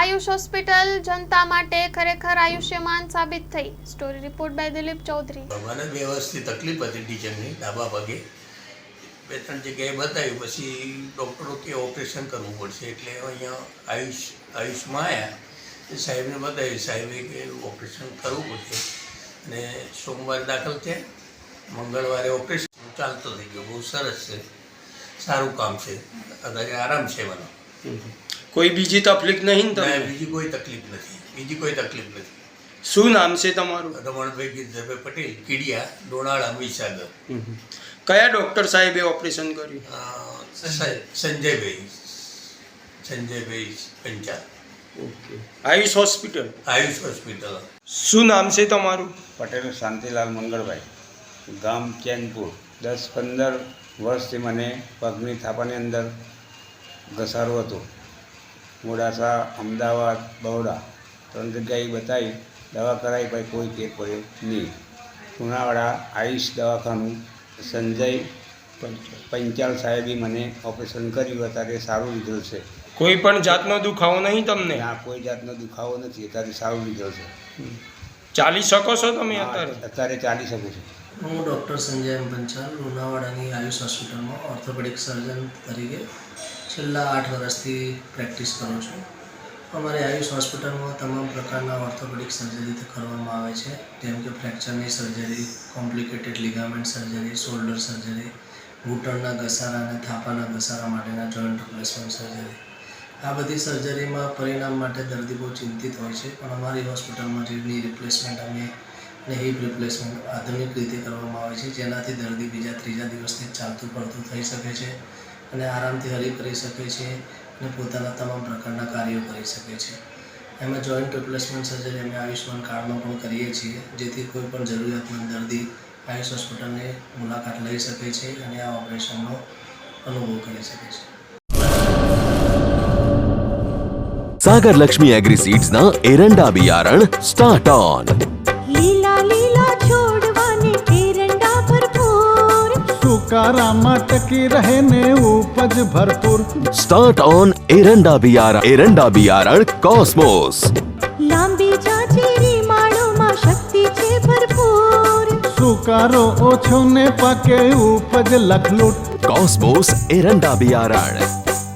Ayush hospital જનતા માટે ખરેખર આયુષ્યમાન સાબિત થઈ। Story report by Dilip Chaudhary. મને વ્યવસ્થિત તકલીફ હતી ટીચરની ડાબા પગે 2-3 જગ્યાએ બતાવ્યું, પછી ડૉક્ટરો કે ઓપરેશન કરવું પડશે, એટલે અહીંયા આયુષમાં આવ્યા। એ સાહેબને બતાવ્યું, સાહેબે કે ઓપરેશન કરવું પડશે અને સોમવારે દાખલ થયા, મંગળવારે ઓપરેશન ચાલતો થઈ ગયો। બહુ સરસ છે, સારું કામ છે, અત્યારે આરામ છે મને। કોઈ બીજી તકલીફ નહીં ને તમને? બીજી કોઈ તકલીફ નથી। શું નામ છે તમારું? રમણભાઈ ગિરધરભાઈ પટેલ, કીડિયા, ડોણાળા, મહીસાગર। કયા ડૉક્ટર સાહેબે ઓપરેશન કર્યું? સંજયભાઈ પંચાલ। Okay, Ayush hospital. શું નામ છે તમારું? પટેલ શાંતિલાલ મંગળભાઈ, ગામ ચેનપુર। 10-15 વર્ષથી મને પગની થાપાની અંદર ઘસારો હતો। મોડાસા, અમદાવાદ, બરોડા 3 જગ્યાએ બતાવી, દવા કરાવી, ભાઈ કોઈ ફેર પડ્યો નહીં। લુણાવાડા આયુષ દવાખાનું સંજય પંચાલ સાહેબે મને ઓપરેશન કર્યું, અત્યારે સારું રિઝલ્ટ છે। કોઈ પણ જાતનો દુખાવો નહીં તમને? ના, કોઈ જાતનો દુખાવો નથી, અત્યારે સારું રિઝલ્ટ છે। ચાલી શકો છો તમે અત્યારે? અત્યારે ચાલી શકું છું। હું ડૉક્ટર સંજય પંચાલ, લુણાવાડાની આયુષ હોસ્પિટલમાં ઓર્થોપેડિક સર્જન તરીકે છેલ્લા 8 વર્ષથી પ્રેક્ટિસ કરું છું। અમારી આયુષ હોસ્પિટલમાં તમામ પ્રકારના ઓર્થોપેડિક સર્જરી કરવામાં આવે છે, જેમ કે ફ્રેક્ચરની surgery, complicated ligament surgery, shoulder surgery, ઘૂંટણના ઘસારા અને થાપાના ઘસારા માટેના જોઈન્ટ રિપ્લેસમેન્ટ સર્જરી। આ બધી સર્જરીમાં પરિણામ માટે દર્દી બહુ ચિંતિત હોય છે, પણ અમારી હોસ્પિટલમાં ની રિપ્લેસમેન્ટ અને હિપ રિપ્લેસમેન્ટ આધુનિક રીતે કરવામાં આવે છે, જેનાથી દર્દી બીજા 3જા દિવસથી ચાલતું પડતું થઈ શકે છે અને આરામથી હરી કરી શકે છે અને પોતાના તમામ પ્રકારના કાર્યો કરી શકે છે। એમાં જોઈન્ટ રિપ્લેસમેન્ટ સર્જરી અમે આયુષ્યમાન કાર્ડમાં પણ કરીએ છીએ, જેથી કોઈ પણ જરૂરિયાતમંદ દર્દી આયુષ હોસ્પિટલની મુલાકાત લઈ શકે છે અને આ ઓપરેશનનો અનુભવ કરી શકે છે। सागर लक्ष्मी एग्रीसीड्स ना एरंडा बियारण स्टार्ट ऑन। લીલા લીલા છોડવાને એરંડા ભરપૂર, સુકારામાં ટકી રહે ને ઉપજ ભરપૂર। स्टार्ट ऑन एरंडा बियारण कॉस्मोस। લાંબી જાચેરી માળોમાં શક્તિ છે ભરપૂર, સુકારો ઓછો ને પાકે ઉપજ લખલૂટ। कॉस्मोस एरंडा बियारण।